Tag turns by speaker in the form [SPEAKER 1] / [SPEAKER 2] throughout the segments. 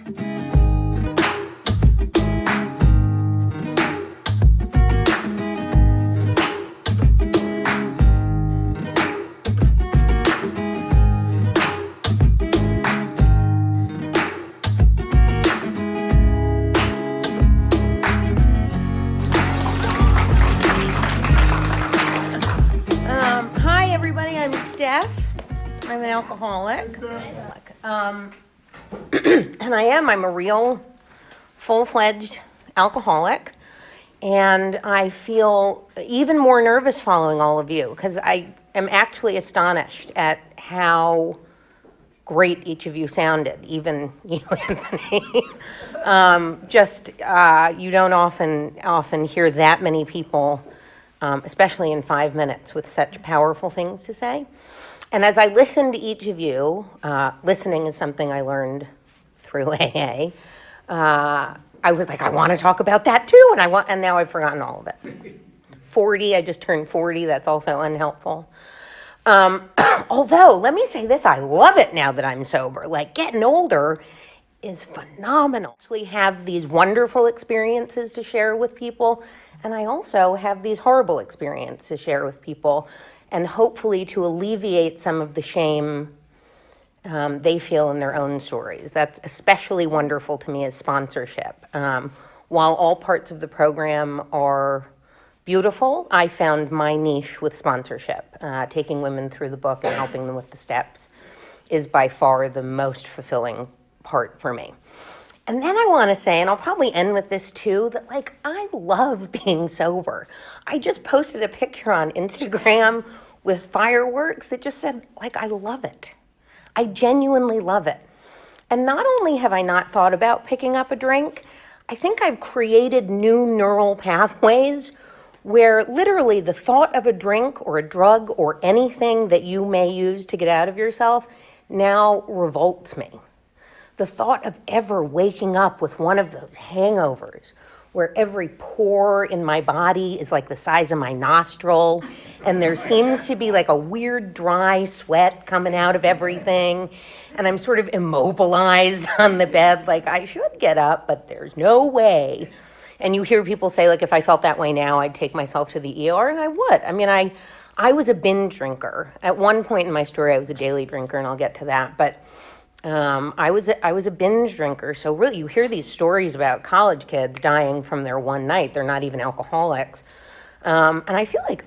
[SPEAKER 1] Hi, everybody. I'm Steph. I'm an alcoholic. And I'm a real full-fledged alcoholic. And I feel even more nervous following all of you because I am actually astonished at how great each of you sounded, even you, Anthony. You don't often hear that many people, especially in 5 minutes, with such powerful things to say. And as I listened to each of you, listening is something I learned through AA. I was like, I want to talk about that too, and now I've forgotten all of it. 40, I just turned 40. That's also unhelpful. Although, let me say this, I love it now that I'm sober. Like, getting older is phenomenal. I actually have these wonderful experiences to share with people, and I also have these horrible experiences to share with people, and hopefully to alleviate some of the shame they feel in their own stories. That's especially wonderful to me as sponsorship. While all parts of the program are beautiful, I found my niche with sponsorship. Taking women through the book and helping them with the steps is by far the most fulfilling part for me. And then I want to say, and I'll probably end with this too, that like I love being sober. I just posted a picture on Instagram with fireworks that just said, like, I love it. I genuinely love it. And not only have I not thought about picking up a drink, I think I've created new neural pathways where literally the thought of a drink or a drug or anything that you may use to get out of yourself now revolts me. The thought of ever waking up with one of those hangovers where every pore in my body is like the size of my nostril, and there seems to be like a weird dry sweat coming out of everything, and I'm sort of immobilized on the bed, like I should get up, but there's no way. And you hear people say, like, if I felt that way now, I'd take myself to the ER, and I would. I mean, I was a binge drinker. At one point in my story, I was a daily drinker, and I'll get to that, but I was a binge drinker. So really, you hear these stories about college kids dying from their one night. They're not even alcoholics. And I feel like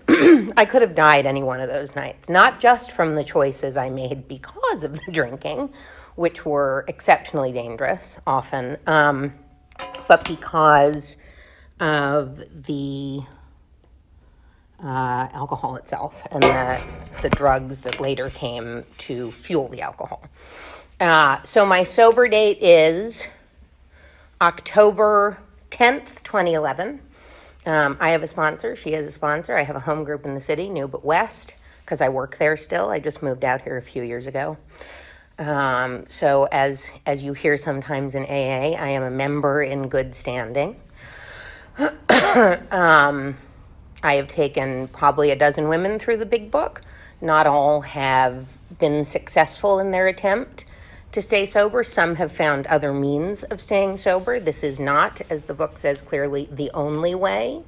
[SPEAKER 1] I could have died any one of those nights, not just from the choices I made because of the drinking, which were exceptionally dangerous often, but because of the alcohol itself and the drugs that later came to fuel the alcohol. So my sober date is October 10th, 2011. I have a sponsor. She has a sponsor. I have a home group in the city, New But West, because I work there still. I just moved out here a few years ago. So as you hear sometimes in AA, I am a member in good standing. I have taken probably a dozen women through the big book. Not all have been successful in their attempt to stay sober. Some have found other means of staying sober. This is not, as the book says clearly, the only way,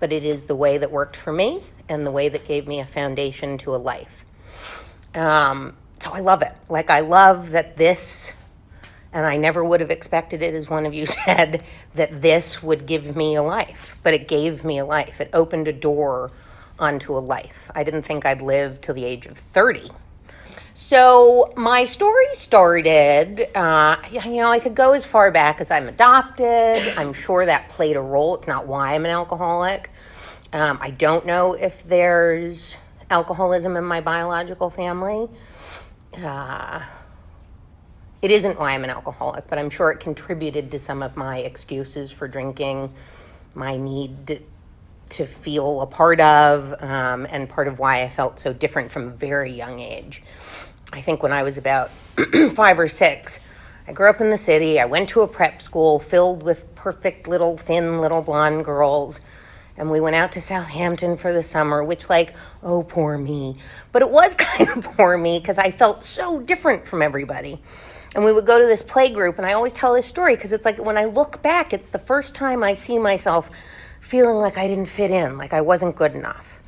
[SPEAKER 1] but it is the way that worked for me and the way that gave me a foundation to a life. So I love it. Like, I love that this, and I never would have expected it, as one of you said, that this would give me a life, but it gave me a life. It opened a door onto a life. I didn't think I'd live till the age of 30. So my story started, I could go as far back as I'm adopted. I'm sure that played a role. It's not why I'm an alcoholic. I don't know if there's alcoholism in my biological family. It isn't why I'm an alcoholic, but I'm sure it contributed to some of my excuses for drinking, my need to feel a part of, and part of why I felt so different from a very young age. I think when I was about 5 or 6, I grew up in the city. I went to a prep school filled with perfect little thin little blonde girls. And we went out to Southampton for the summer, which, like, oh, poor me. But it was kind of poor me because I felt so different from everybody. And we would go to this play group, and I always tell this story because it's like when I look back, it's the first time I see myself feeling like I didn't fit in, like I wasn't good enough.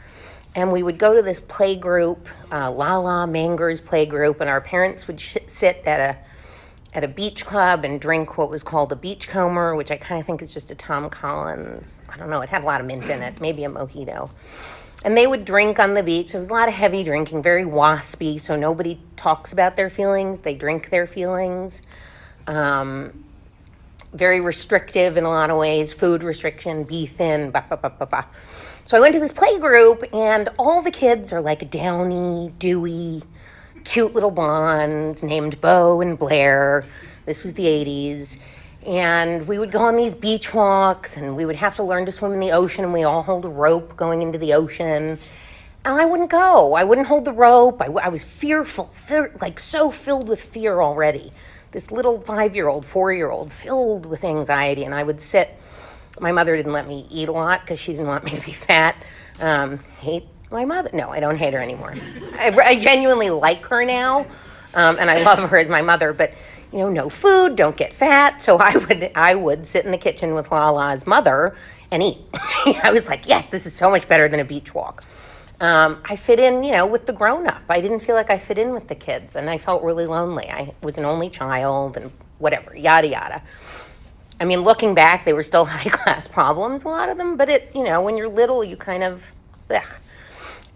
[SPEAKER 1] And we would go to this play group, Lala Manger's play group, and our parents would sit at a beach club and drink what was called a beachcomber, which I kind of think is just a Tom Collins. I don't know, it had a lot of mint in it, maybe a mojito. And they would drink on the beach. There was a lot of heavy drinking, very waspy, so nobody talks about their feelings. They drink their feelings. Very restrictive in a lot of ways, food restriction, be thin, bah, bah, bah, bah, bah. So I went to this play group, and all the kids are like downy, dewy, cute little blondes named Bo and Blair. This was the 80s. And we would go on these beach walks, and we would have to learn to swim in the ocean, and we all hold a rope going into the ocean. And I wouldn't go. I wouldn't hold the rope. I was fearful, like so filled with fear already. This little 5-year-old, 4-year-old, filled with anxiety. And I would sit. My mother didn't let me eat a lot because she didn't want me to be fat. Hate my mother. No, I don't hate her anymore. I genuinely like her now, and I love her as my mother, but no food, don't get fat. So I would sit in the kitchen with Lala's mother and eat. I was like, yes, this is so much better than a beach walk. I fit in, with the grown-up. I didn't feel like I fit in with the kids, and I felt really lonely. I was an only child and whatever, yada, yada. I mean, looking back, they were still high-class problems, a lot of them, but when you're little, you kind of,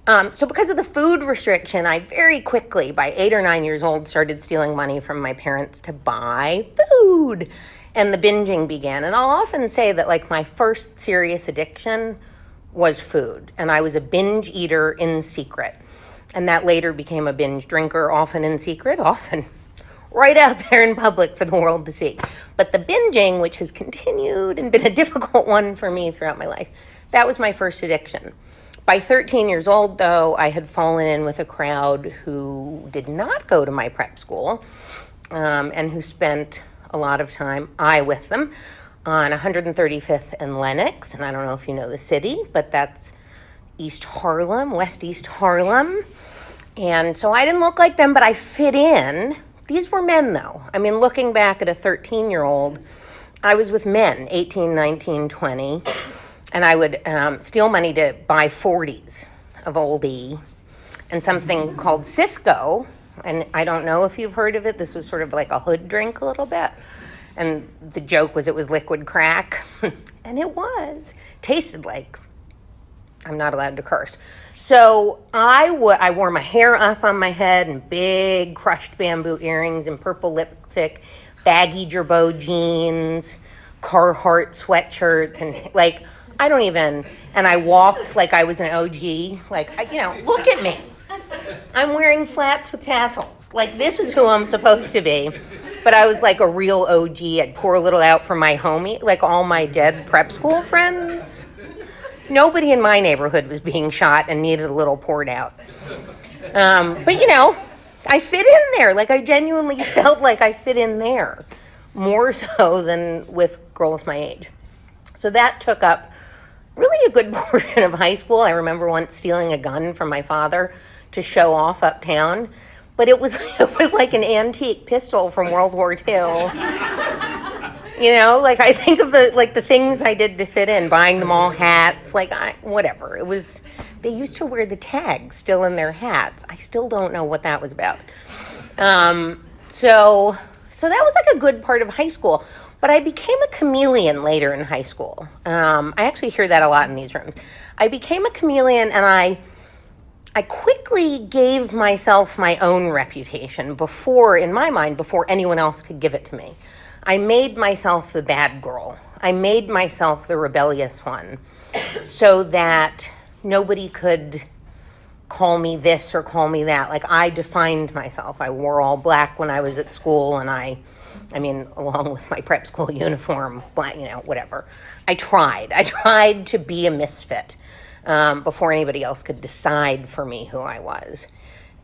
[SPEAKER 1] so because of the food restriction, I very quickly, by 8 or 9 years old, started stealing money from my parents to buy food. And the binging began. And I'll often say that, like, my first serious addiction was food. And I was a binge eater in secret. And that later became a binge drinker, often in secret, often right out there in public for the world to see. But the binging, which has continued and been a difficult one for me throughout my life, that was my first addiction. By 13 years old, though, I had fallen in with a crowd who did not go to my prep school and who spent a lot of time, I with them, on 135th and Lenox. And I don't know if you know the city, but that's East Harlem, West East Harlem. And so I didn't look like them, but I fit in. These were men, though. I mean, looking back at a 13-year-old, I was with men, 18, 19, 20. And I would steal money to buy 40s of Old E and something called Cisco. And I don't know if you've heard of it. This was sort of like a hood drink a little bit. And the joke was it was liquid crack. And it was. Tasted like, I'm not allowed to curse. So I wore my hair up on my head and big crushed bamboo earrings and purple lipstick, baggy Gerbeau jeans, Carhartt sweatshirts, and like, and I walked like I was an OG. Like, look at me. I'm wearing flats with tassels. Like, this is who I'm supposed to be. But I was like a real OG. I'd pour a little out for my homie, like all my dead prep school friends. Nobody in my neighborhood was being shot and needed a little poured out. But I fit in there. Like, I genuinely felt like I fit in there, more so than with girls my age. So that took up really a good portion of high school. I remember once stealing a gun from my father to show off uptown, but it was like an antique pistol from World War II. Like I think of the things I did to fit in, buying them all hats, whatever. It was, they used to wear the tags still in their hats. I still don't know what that was about. So that was like a good part of high school. But I became a chameleon later in high school. I actually hear that a lot in these rooms. I became a chameleon, and I quickly gave myself my own reputation in my mind, before anyone else could give it to me. I made myself the bad girl. I made myself the rebellious one so that nobody could call me this or call me that. Like, I defined myself. I wore all black when I was at school, and I mean, along with my prep school uniform, whatever. I tried to be a misfit before anybody else could decide for me who I was.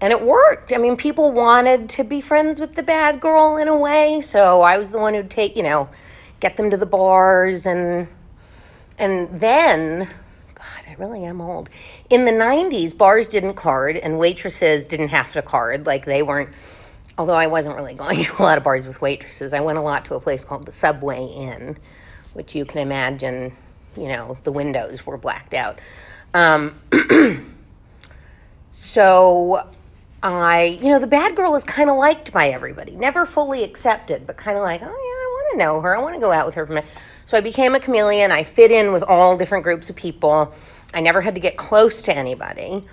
[SPEAKER 1] And it worked. I mean, people wanted to be friends with the bad girl in a way, so I was the one who'd get them to the bars, and then, God, I really am old. In the 90s, bars didn't card, and waitresses didn't have to card. Like, they weren't although I wasn't really going to a lot of bars with waitresses. I went a lot to a place called the Subway Inn, which you can imagine, the windows were blacked out. Um, so the bad girl is kind of liked by everybody, never fully accepted, but kind of like, oh yeah, I want to know her. I want to go out with her for a minute. So I became a chameleon. I fit in with all different groups of people. I never had to get close to anybody.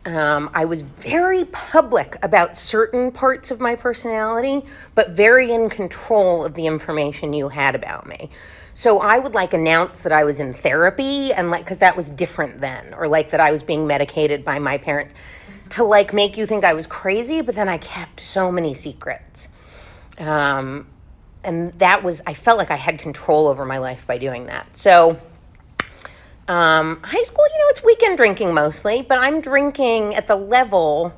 [SPEAKER 1] I was very public about certain parts of my personality, but very in control of the information you had about me. So I would announce that I was in therapy and because that was different then, or that I was being medicated by my parents to make you think I was crazy, but then I kept so many secrets. And I felt like I had control over my life by doing that. So high school, it's weekend drinking mostly, but I'm drinking at the level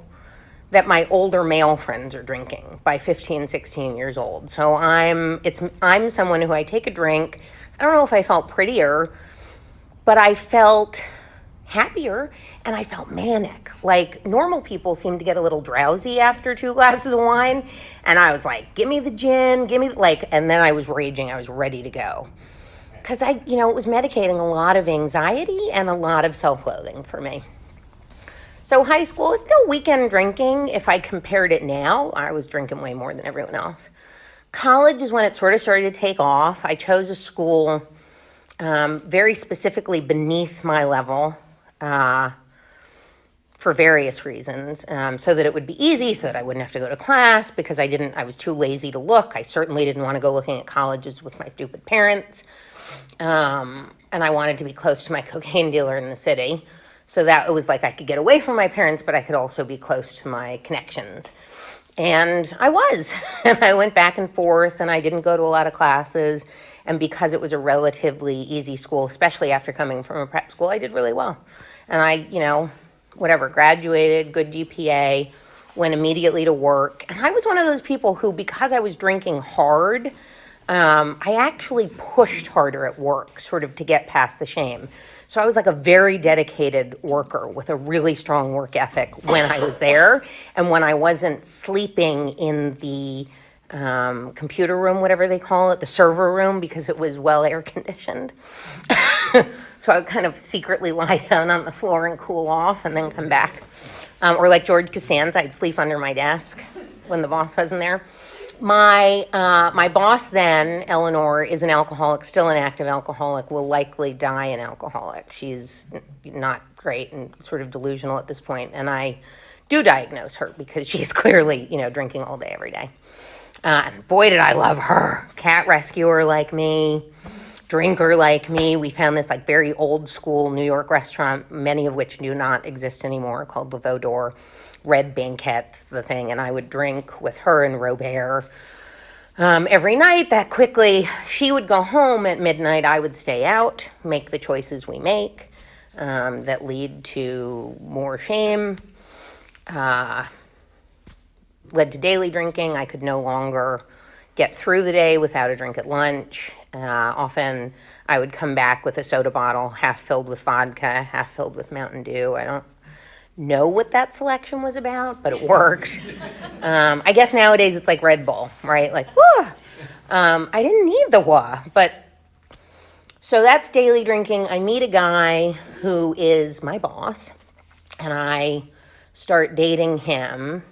[SPEAKER 1] that my older male friends are drinking by 15, 16 years old. So I'm someone who I take a drink. I don't know if I felt prettier, but I felt happier and I felt manic. Normal people seem to get a little drowsy after 2 glasses of wine. And I was like, give me the gin, and then I was raging. I was ready to go. Because it was medicating a lot of anxiety and a lot of self-loathing for me. So high school is still weekend drinking. If I compared it now, I was drinking way more than everyone else. College is when it sort of started to take off. I chose a school very specifically beneath my level for various reasons, so that it would be easy, so that I wouldn't have to go to class because I was too lazy to look. I certainly didn't want to go looking at colleges with my stupid parents. And I wanted to be close to my cocaine dealer in the city. So that it was I could get away from my parents, but I could also be close to my connections. And I was. And I went back and forth, and I didn't go to a lot of classes. And because it was a relatively easy school, especially after coming from a prep school, I did really well. And I, graduated, good GPA, went immediately to work. And I was one of those people who, because I was drinking hard, I actually pushed harder at work, sort of to get past the shame. So I was a very dedicated worker with a really strong work ethic when I was there. And when I wasn't sleeping in the computer room, whatever they call it, the server room, because it was well air conditioned. So I would kind of secretly lie down on the floor and cool off and then come back. Or like George Costanza, I'd sleep under my desk when the boss wasn't there. My boss then, Eleanor, is an alcoholic, still an active alcoholic, will likely die an alcoholic. She's not great and sort of delusional at this point, and I do diagnose her because she is clearly, drinking all day, every day. And boy, did I love her. Cat rescuer like me, drinker like me. We found this very old school New York restaurant, many of which do not exist anymore, called the Veau d'Or. Red Banquette's the thing, and I would drink with her and Robert every night. That quickly, she would go home at midnight. I would stay out, make the choices we make that lead to more shame, led to daily drinking. I could no longer get through the day without a drink at lunch. Often I would come back with a soda bottle, half filled with vodka, half filled with Mountain Dew. I don't know what that selection was about, but it worked. I guess nowadays it's like Red Bull, right? Whoa! I didn't need the wah, but so that's daily drinking. I meet a guy who is my boss, and I start dating him.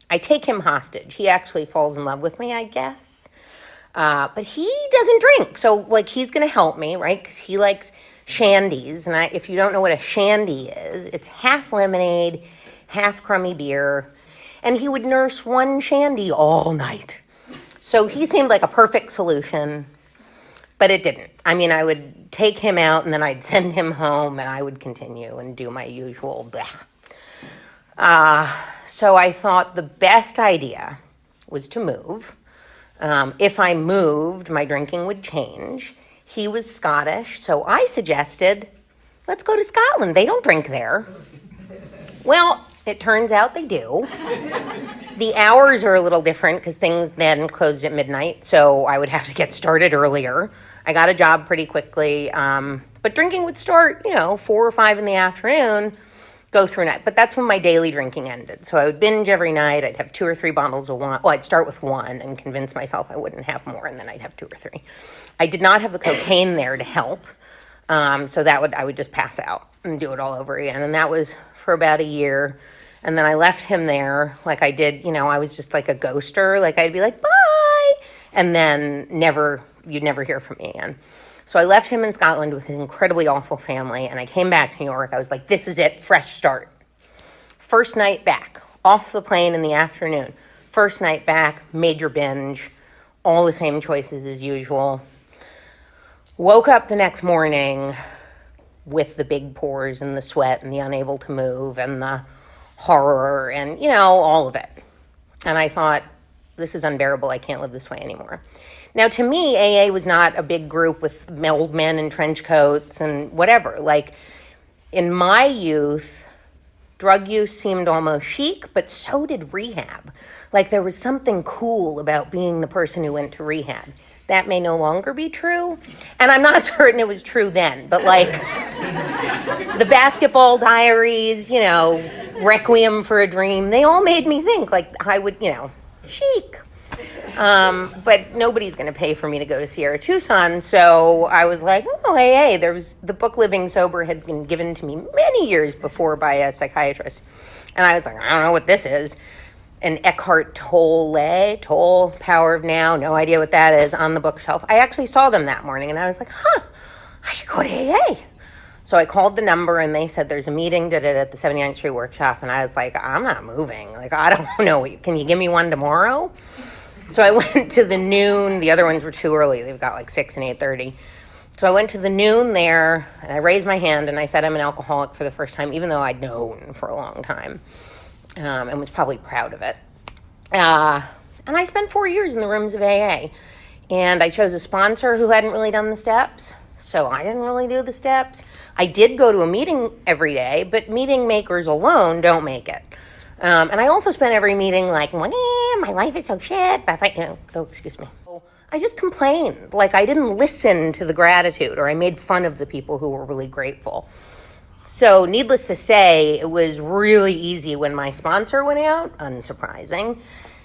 [SPEAKER 1] I take him hostage. He actually falls in love with me, I guess. But he doesn't drink, so he's gonna help me, right? Because he likes shandies, and if you don't know what a shandy is, it's half lemonade, half crummy beer, and he would nurse one shandy all night. So he seemed like a perfect solution, but it didn't. I would take him out, and then I'd send him home, and I would continue and do my usual blech. So I thought the best idea was to move. If I moved, my drinking would change. He was Scottish, so I suggested, let's go to Scotland. They don't drink there. Well, it turns out they do. The hours are a little different because things then closed at midnight, so I would have to get started earlier. I got a job pretty quickly, but drinking would start, 4 or 5 in the afternoon, go through a night. But that's when my daily drinking ended. So I would binge every night. I'd have 2 or 3 bottles of wine. Well, I'd start with one and convince myself I wouldn't have more, and then I'd have 2 or 3. I did not have the cocaine there to help. So I would just pass out and do it all over again. And that was for about a year. And then I left him there like I did, I was just like a ghoster. Like I'd be like, bye. And then you'd never hear from me again. So I left him in Scotland with his incredibly awful family. And I came back to New York. I was like, this is it, fresh start. First night back, off the plane in the afternoon. First night back, major binge, all the same choices as usual. Woke up the next morning with the big pores and the sweat and the unable to move and the horror and, all of it. And I thought, this is unbearable. I can't live this way anymore. Now, to me, AA was not a big group with old men in trench coats and whatever. Like, in my youth, drug use seemed almost chic, but so did rehab. Like, there was something cool about being the person who went to rehab. That may no longer be true. And I'm not certain it was true then, but like the Basketball Diaries, Requiem for a Dream, they all made me think like I would, chic. But nobody's going to pay for me to go to Sierra Tucson. So I was like, oh, hey, there was the book Living Sober had been given to me many years before by a psychiatrist. And I was like, I don't know what this is. And Eckhart Tolle, Power of Now, no idea what that is, on the bookshelf. I actually saw them that morning, and I was like, I should go to AA. So I called the number, and they said there's a meeting at the 79th Street Workshop, and I was like, I'm not moving. Like, I don't know. Can you give me one tomorrow? So I went to the noon. The other ones were too early. They've got like 6 and 8:30. So I went to the noon there, and I raised my hand, and I said I'm an alcoholic for the first time, even though I'd known for a long time. And was probably proud of it. And I spent 4 years in the rooms of AA. And I chose a sponsor who hadn't really done the steps, so I didn't really do the steps. I did go to a meeting every day, but meeting makers alone don't make it. And I also spent every meeting like, my life is so shit. Excuse me. I just complained. Like I didn't listen to the gratitude, or I made fun of the people who were really grateful. So needless to say, it was really easy when my sponsor went out, unsurprising,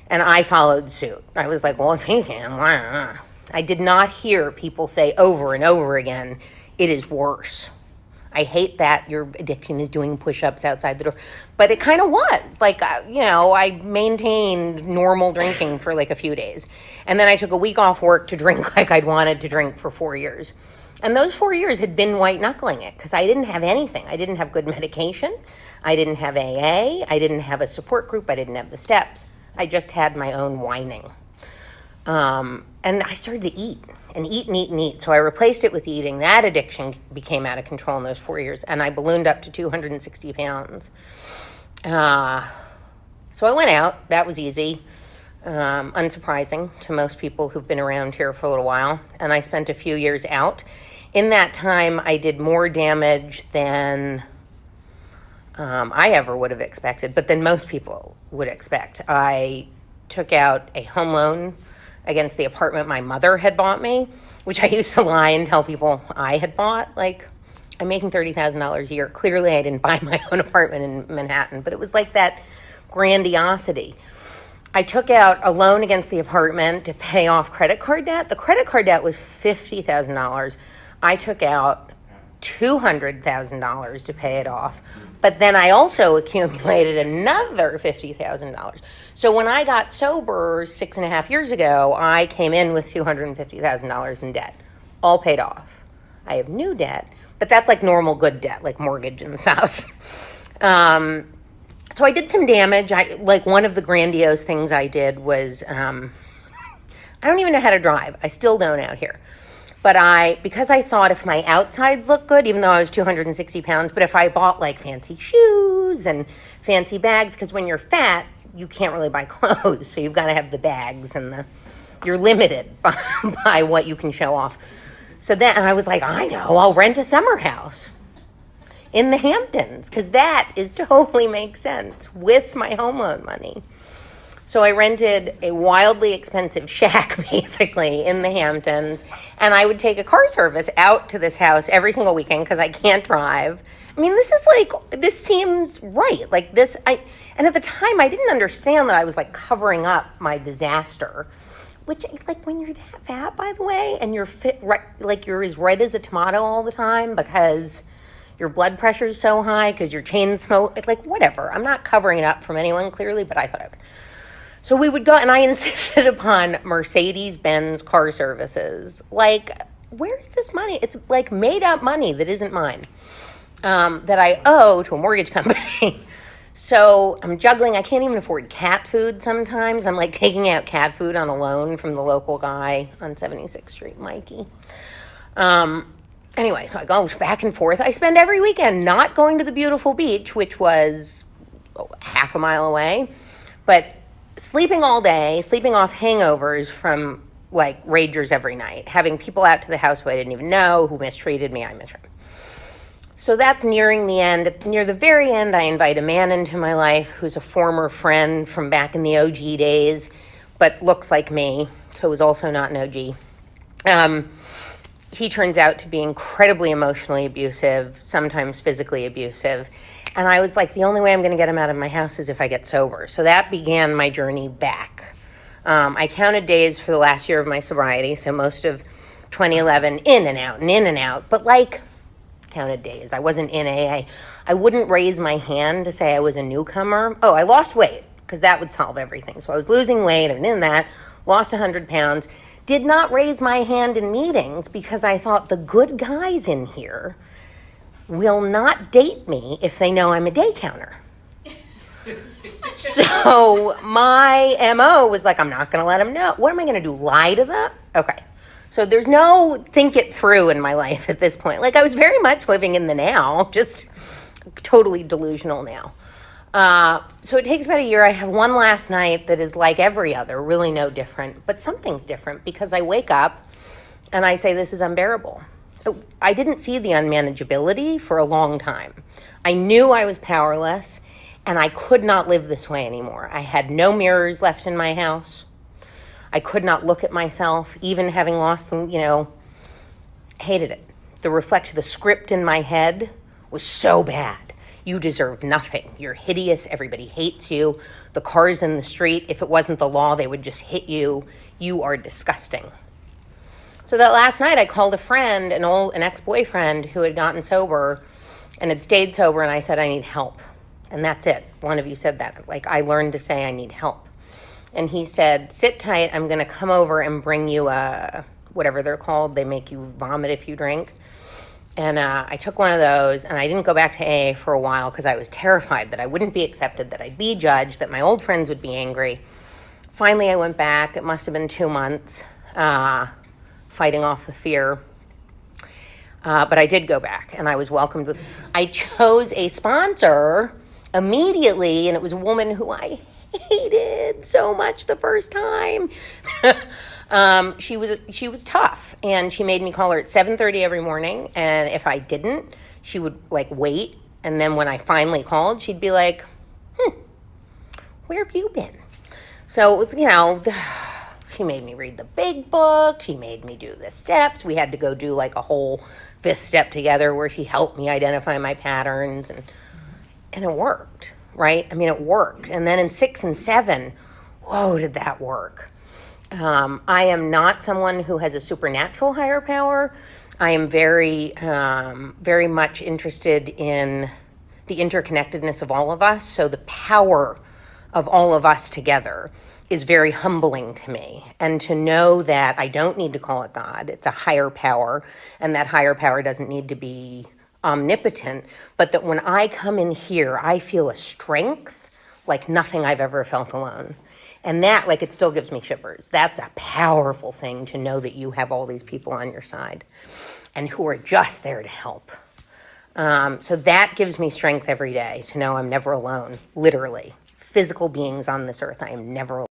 [SPEAKER 1] and I followed suit. I was like, well, if he can, why not? I did not hear people say over and over again, it is worse. I hate that your addiction is doing push-ups outside the door. But it kind of was. Like, I maintained normal drinking for like a few days. And then I took a week off work to drink like I'd wanted to drink for 4 years. And those 4 years had been white knuckling it because I didn't have anything. I didn't have good medication. I didn't have AA. I didn't have a support group. I didn't have the steps. I just had my own whining. And I started to eat and eat and eat and eat. So I replaced it with eating. That addiction became out of control in those 4 years. And I ballooned up to 260 pounds. So I went out. That was easy. Unsurprising to most people who've been around here for a little while. And I spent a few years out. In that time, I did more damage than I ever would have expected, but than most people would expect. I took out a home loan against the apartment my mother had bought me, which I used to lie and tell people I had bought. Like, I'm making $30,000 a year. Clearly, I didn't buy my own apartment in Manhattan, but it was like that grandiosity. I took out a loan against the apartment to pay off credit card debt. The credit card debt was $50,000. I took out $200,000 to pay it off. But then I also accumulated another $50,000. So when I got sober 6.5 years ago, I came in with $250,000 in debt, all paid off. I have new debt, but that's like normal good debt, like mortgage and stuff. So I did some damage. One of the grandiose things I did was, I don't even know how to drive. I still don't out here. But because I thought if my outsides looked good, even though I was 260 pounds, but if I bought like fancy shoes and fancy bags, because when you're fat, you can't really buy clothes. So you've got to have the bags and you're limited by what you can show off. So then I was like, I know, I'll rent a summer house in the Hamptons, because that totally makes sense with my home loan money. So I rented a wildly expensive shack, basically, in the Hamptons, and I would take a car service out to this house every single weekend because I can't drive. I mean, this seems right. And at the time, I didn't understand that I was like covering up my disaster, which, like, when you're that fat, by the way, and you're fit, right, like you're as red as a tomato all the time because your blood pressure is so high because you're chain smoke, like, whatever. I'm not covering it up from anyone, clearly, but I thought I would. So we would go, and I insisted upon Mercedes-Benz car services. Like, where's this money? It's like made up money that isn't mine, that I owe to a mortgage company. So I'm juggling. I can't even afford cat food sometimes. I'm like taking out cat food on a loan from the local guy on 76th Street, Mikey. Anyway, so I go back and forth. I spend every weekend not going to the beautiful beach, which was half a mile away, but sleeping all day, sleeping off hangovers from like ragers every night, having people out to the house who I didn't even know, who mistreated me, I mistreated. So that's nearing the end. Near the very end, I invite a man into my life who's a former friend from back in the OG days, but looks like me, so is also not an OG. He turns out to be incredibly emotionally abusive, sometimes physically abusive. And I was like, the only way I'm going to get him out of my house is if I get sober. So that began my journey back. I counted days for the last year of my sobriety, so most of 2011, in and out and in and out. But like, counted days. I wasn't in AA. I wouldn't raise my hand to say I was a newcomer. Oh, I lost weight, because that would solve everything. So I was losing weight, and in that, lost 100 pounds. Did not raise my hand in meetings because I thought the good guys in here will not date me if they know I'm a day counter. So my MO was like, I'm not going to let them know. What am I going to do, lie to them? Okay. So there's no think it through in my life at this point. Like, I was very much living in the now, just totally delusional now. So it takes about a year. I have one last night that is like every other, really no different, but something's different because I wake up and I say, this is unbearable. I didn't see the unmanageability for a long time. I knew I was powerless, and I could not live this way anymore. I had no mirrors left in my house. I could not look at myself, even having lost them, hated it. The script in my head was so bad. You deserve nothing. You're hideous. Everybody hates you. The cars in the street, if it wasn't the law, they would just hit you. You are disgusting. So that last night I called a friend, an ex-boyfriend who had gotten sober and had stayed sober, and I said, I need help. And that's it. One of you said that. Like, I learned to say I need help. And he said, sit tight. I'm going to come over and bring you whatever they're called. They make you vomit if you drink. And I took one of those, and I didn't go back to AA for a while because I was terrified that I wouldn't be accepted, that I'd be judged, that my old friends would be angry. Finally, I went back. It must have been 2 months. Fighting off the fear. But I did go back, and I was welcomed with. I chose a sponsor immediately, and it was a woman who I hated so much the first time. She was tough, and she made me call her at 7:30 every morning, and if I didn't, she would like wait, and then when I finally called, she'd be like, where have you been? So it was, she made me read the big book. She made me do the steps. We had to go do like a whole 5th step together where she helped me identify my patterns, and it worked, right? I mean, it worked. And then in 6 and 7, whoa, did that work. I am not someone who has a supernatural higher power. I am very, very much interested in the interconnectedness of all of us. So the power of all of us together is very humbling to me. And to know that I don't need to call it God, it's a higher power, and that higher power doesn't need to be omnipotent, but that when I come in here, I feel a strength like nothing I've ever felt alone. And that, like, it still gives me shivers. That's a powerful thing to know that you have all these people on your side and who are just there to help. So that gives me strength every day to know I'm never alone, literally. Physical beings on this earth, I am never alone.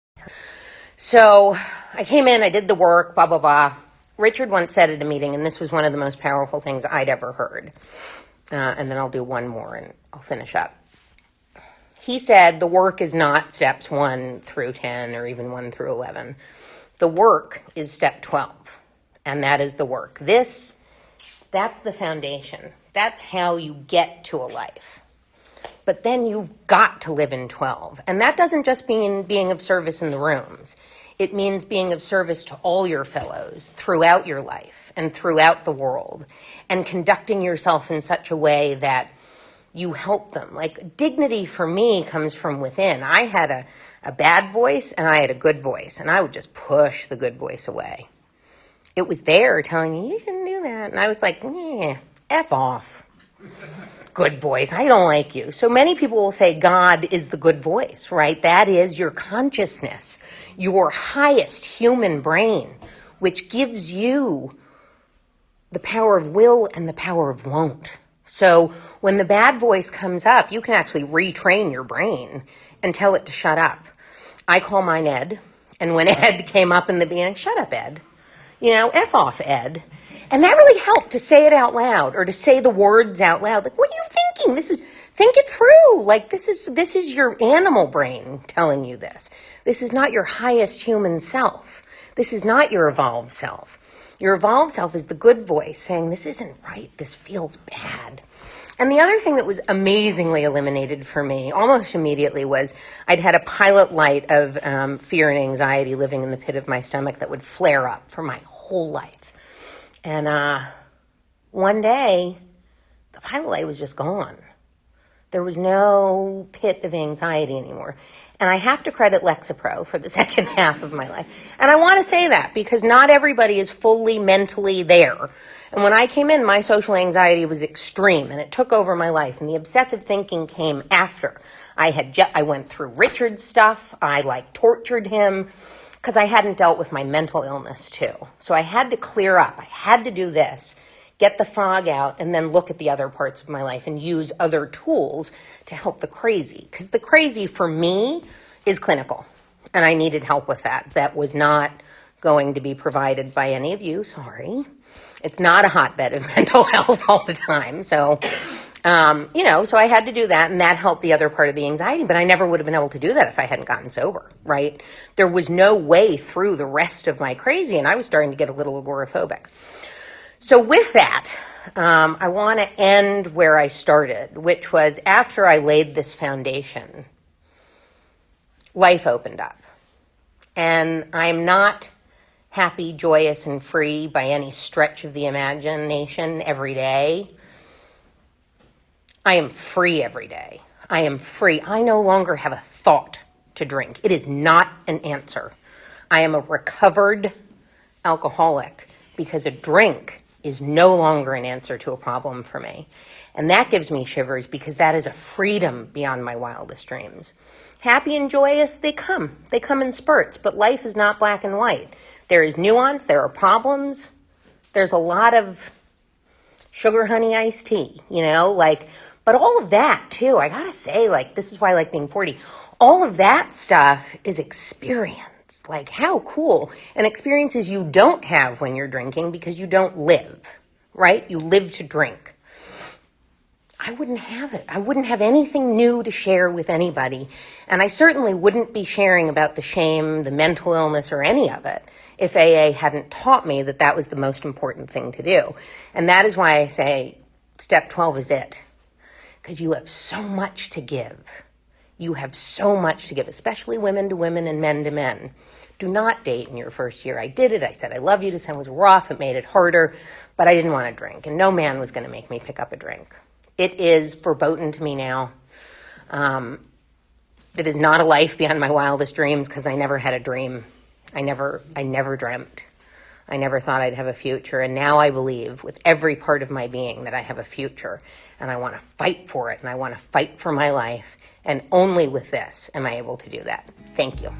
[SPEAKER 1] So I came in, I did the work, blah, blah, blah. Richard once said at a meeting, and this was one of the most powerful things I'd ever heard, and then I'll do one more and I'll finish up. he said the work is not steps 1 through 10 or even 1 through 11. The work is step 12, and that is the work. That's the foundation. That's how you get to a life. But then you've got to live in 12. And that doesn't just mean being of service in the rooms. It means being of service to all your fellows throughout your life and throughout the world, and conducting yourself in such a way that you help them. Like, dignity for me comes from within. I had a bad voice and I had a good voice, and I would just push the good voice away. It was there telling me, you shouldn't do that. And I was like, F off. Good voice. I don't like you. So many people will say God is the good voice, right? That is your consciousness, your highest human brain, which gives you the power of will and the power of won't. So when the bad voice comes up, you can actually retrain your brain and tell it to shut up. I call mine Ed. And when Ed came up in the beginning, shut up, Ed. F off, Ed. And that really helped to say it out loud, or to say the words out loud. Like, what are you thinking? Think it through. Like, this is your animal brain telling you this. This is not your highest human self. This is not your evolved self. Your evolved self is the good voice saying, this isn't right. This feels bad. And the other thing that was amazingly eliminated for me almost immediately was I'd had a pilot light of fear and anxiety living in the pit of my stomach that would flare up for my whole life. And one day, the pilot light was just gone. There was no pit of anxiety anymore. And I have to credit Lexapro for the second half of my life. And I want to say that because not everybody is fully mentally there. And when I came in, my social anxiety was extreme, and it took over my life. And the obsessive thinking came after. I went through Richard's stuff. I tortured him because I hadn't dealt with my mental illness too. So I had to clear up. I had to do this, get the fog out, and then look at the other parts of my life and use other tools to help the crazy. Because the crazy for me is clinical, and I needed help with that. That was not going to be provided by any of you, sorry. It's not a hotbed of mental health all the time. So, so I had to do that, and that helped the other part of the anxiety, but I never would have been able to do that if I hadn't gotten sober, right? There was no way through the rest of my crazy, and I was starting to get a little agoraphobic. So with that, I want to end where I started, which was after I laid this foundation, life opened up. And I'm not happy, joyous, and free by any stretch of the imagination every day. I am free every day. I am free. I no longer have a thought to drink. It is not an answer. I am a recovered alcoholic because a drink is no longer an answer to a problem for me. And that gives me shivers because that is a freedom beyond my wildest dreams. Happy and joyous, they come. They come in spurts, but life is not black and white. There is nuance, there are problems. There's a lot of sugar, honey, iced tea, but all of that too, I gotta say, this is why I like being 40. All of that stuff is experience. How cool. And experiences you don't have when you're drinking because you don't live, right? You live to drink. I wouldn't have it. I wouldn't have anything new to share with anybody. And I certainly wouldn't be sharing about the shame, the mental illness, or any of it if AA hadn't taught me that that was the most important thing to do. And that is why I say step 12 is it. Because you have so much to give. You have so much to give, especially women to women and men to men. Do not date in your first year. I did it. I said, I love you. This time was rough. It made it harder. But I didn't want to drink. And no man was going to make me pick up a drink. It is verboten to me now. It is not a life beyond my wildest dreams because I never had a dream. I never dreamt. I never thought I'd have a future. And now I believe with every part of my being that I have a future. And I want to fight for it. And I want to fight for my life. And only with this am I able to do that. Thank you.